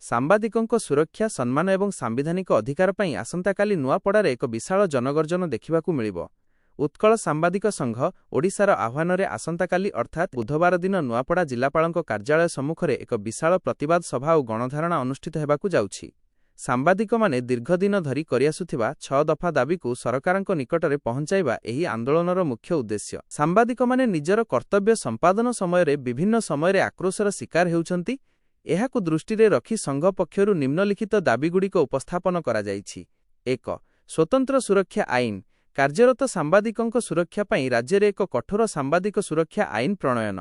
ସାମ୍ବାଦିକଙ୍କ ସୁରକ୍ଷା ସମ୍ମାନ ଏବଂ ସାମ୍ବିଧାନିକ ଅଧିକାର ପାଇଁ ଆସନ୍ତାକାଲି ନୂଆପଡ଼ାରେ ଏକ ବିଶାଳ ଜନଗର୍ଜନ ଦେଖିବାକୁ ମିଳିବ। ଉତ୍କଳ ସାମ୍ବାଦିକ ସଂଘ ଓଡ଼ିଶାର ଆହ୍ୱାନରେ ଆସନ୍ତାକାଲି ଅର୍ଥାତ୍ ବୁଧବାର ଦିନ ନୂଆପଡ଼ା ଜିଲ୍ଲାପାଳଙ୍କ କାର୍ଯ୍ୟାଳୟ ସମ୍ମୁଖରେ ଏକ ବିଶାଳ ପ୍ରତିବାଦ ସଭା ଓ ଗଣଧାରଣା ଅନୁଷ୍ଠିତ ହେବାକୁ ଯାଉଛି। ସାମ୍ବାଦିକମାନେ ଦୀର୍ଘଦିନ ଧରି କରିଆସୁଥିବା 6 ଦଫା ଦାବିକୁ ସରକାରଙ୍କ ନିକଟରେ ପହଞ୍ଚାଇବା ଏହି ଆନ୍ଦୋଳନର ମୁଖ୍ୟ ଉଦ୍ଦେଶ୍ୟ। ସାମ୍ବାଦିକମାନେ ନିଜର କର୍ତ୍ତବ୍ୟ ସମ୍ପାଦନ ସମୟରେ ବିଭିନ୍ନ ସମୟରେ ଆକ୍ରୋଶର ଶିକାର ହେଉଛନ୍ତି। ଏହାକୁ ଦୃଷ୍ଟିରେ ରଖି ସଂଘ ପକ୍ଷରୁ ନିମ୍ନଲିଖିତ ଦାବିଗୁଡ଼ିକ ଉପସ୍ଥାପନ କରାଯାଇଛି। 1. ସ୍ୱତନ୍ତ୍ର ସୁରକ୍ଷା ଆଇନ। କାର୍ଯ୍ୟରତ ସାମ୍ବାଦିକଙ୍କ ସୁରକ୍ଷା ପାଇଁ ରାଜ୍ୟରେ ଏକ କଠୋର ସାମ୍ବାଦିକ ସୁରକ୍ଷା ଆଇନ ପ୍ରଣୟନ।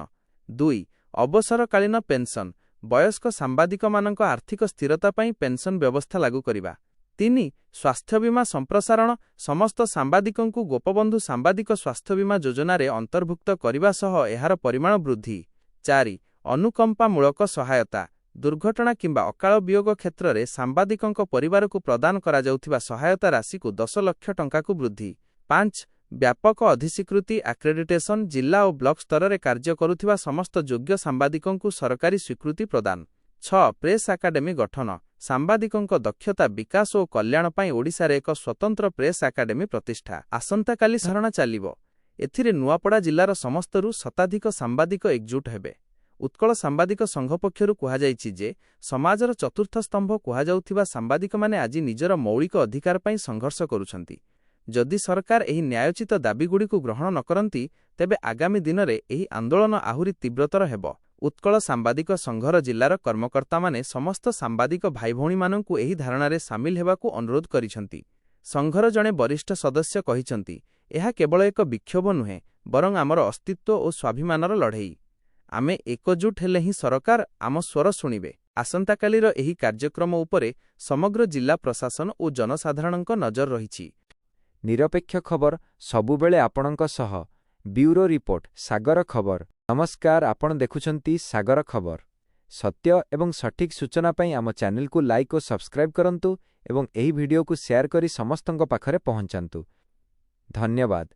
2. ଅବସରକାଳୀନ ପେନ୍ସନ୍। ବୟସ୍କ ସାମ୍ବାଦିକମାନଙ୍କ ଆର୍ଥିକ ସ୍ଥିରତା ପାଇଁ ପେନ୍ସନ୍ ବ୍ୟବସ୍ଥା ଲାଗୁ କରିବା। 3. ସ୍ୱାସ୍ଥ୍ୟବୀମା ସମ୍ପ୍ରସାରଣ। ସମସ୍ତ ସାମ୍ବାଦିକଙ୍କୁ ଗୋପବନ୍ଧୁ ସାମ୍ବାଦିକ ସ୍ୱାସ୍ଥ୍ୟବୀମା ଯୋଜନାରେ ଅନ୍ତର୍ଭୁକ୍ତ କରିବା ସହ ଏହାର ପରିମାଣ ବୃଦ୍ଧି। 4. ଅନୁକମ୍ପାମୂଳକ ସହାୟତା। ଦୁର୍ଘଟଣା କିମ୍ବା ଅକାଳ ବିୟୋଗ କ୍ଷେତ୍ରରେ ସାମ୍ବାଦିକଙ୍କ ପରିବାରକୁ ପ୍ରଦାନ କରାଯାଉଥିବା ସହାୟତା ରାଶିକୁ 10 ଲକ୍ଷ ଟଙ୍କାକୁ ବୃଦ୍ଧି। 5. ବ୍ୟାପକ ଅଧିସ୍ୱୀକୃତି ଆକ୍ରେଡିଟେସନ୍। ଜିଲ୍ଲା ଓ ବ୍ଲକ ସ୍ତରରେ କାର୍ଯ୍ୟ କରୁଥିବା ସମସ୍ତ ଯୋଗ୍ୟ ସାମ୍ବାଦିକଙ୍କୁ ସରକାରୀ ସ୍ୱୀକୃତି ପ୍ରଦାନ। 6. ପ୍ରେସ୍ ଏକାଡେମୀ ଗଠନ। ସାମ୍ବାଦିକଙ୍କ ଦକ୍ଷତା ବିକାଶ ଓ କଲ୍ୟାଣ ପାଇଁ ଓଡ଼ିଶାରେ ଏକ ସ୍ୱତନ୍ତ୍ର ପ୍ରେସ୍ ଏକାଡେମୀ ପ୍ରତିଷ୍ଠା। ଆସନ୍ତାକାଲି ଧାରଣା ଚାଲିବ। ଏଥିରେ ନୂଆପଡ଼ା ଜିଲ୍ଲାର ସମସ୍ତରୁ ଶତାଧିକ ସାମ୍ବାଦିକ ଏକଜୁଟ ହେବେ। ଉତ୍କଳ ସାମ୍ବାଦିକ ସଂଘ ପକ୍ଷରୁ କୁହାଯାଇଛି ଯେ ସମାଜର ଚତୁର୍ଥ ସ୍ତମ୍ଭ କୁହାଯାଉଥିବା ସାମ୍ବାଦିକମାନେ ଆଜି ନିଜର ମୌଳିକ ଅଧିକାର ପାଇଁ ସଂଘର୍ଷ କରୁଛନ୍ତି। ଯଦି ସରକାର ଏହି ନ୍ୟାୟୋଚିତ ଦାବିଗୁଡ଼ିକୁ ଗ୍ରହଣ ନ କରନ୍ତି ତେବେ ଆଗାମୀ ଦିନରେ ଏହି ଆନ୍ଦୋଳନ ଆହୁରି ତୀବ୍ରତର ହେବ। ଉତ୍କଳ ସାମ୍ବାଦିକ ସଂଘର ଜିଲ୍ଲାର କର୍ମକର୍ତ୍ତାମାନେ ସମସ୍ତ ସାମ୍ବାଦିକ ଭାଇଭଉଣୀମାନଙ୍କୁ ଏହି ଧାରଣାରେ ସାମିଲ ହେବାକୁ ଅନୁରୋଧ କରିଛନ୍ତି। ସଂଘର ଜଣେ ବରିଷ୍ଠ ସଦସ୍ୟ କହିଛନ୍ତି, ଏହା କେବଳ ଏକ ବିକ୍ଷୋଭ ନୁହେଁ ବରଂ ଆମର ଅସ୍ତିତ୍ୱ ଓ ସ୍ୱାଭିମାନର ଲଢ଼େଇ। ଆମେ ଏକଜୁଟ ହେଲେ ହିଁ ସରକାର ଆମ ସ୍ୱର ଶୁଣିବେ। ଆସନ୍ତାକାଲିର ଏହି କାର୍ଯ୍ୟକ୍ରମ ଉପରେ ସମଗ୍ର ଜିଲ୍ଲା ପ୍ରଶାସନ ଓ ଜନସାଧାରଣଙ୍କ ନଜର ରହିଛି। ନିରପେକ୍ଷ ଖବର ସବୁବେଳେ ଆପଣଙ୍କ ସହ। ବ୍ୟୁରୋ ରିପୋର୍ଟ, ସାଗର ଖବର। ନମସ୍କାର, ଆପଣ ଦେଖୁଛନ୍ତି ସାଗର ଖବର। ସତ୍ୟ ଏବଂ ସଠିକ୍ ସୂଚନା ପାଇଁ ଆମ ଚ୍ୟାନେଲକୁ ଲାଇକ୍ ଓ ସବସ୍କ୍ରାଇବ୍ କରନ୍ତୁ ଏବଂ ଏହି ଭିଡିଓକୁ ସେୟାର କରି ସମସ୍ତଙ୍କ ପାଖରେ ପହଞ୍ଚାନ୍ତୁ। ଧନ୍ୟବାଦ।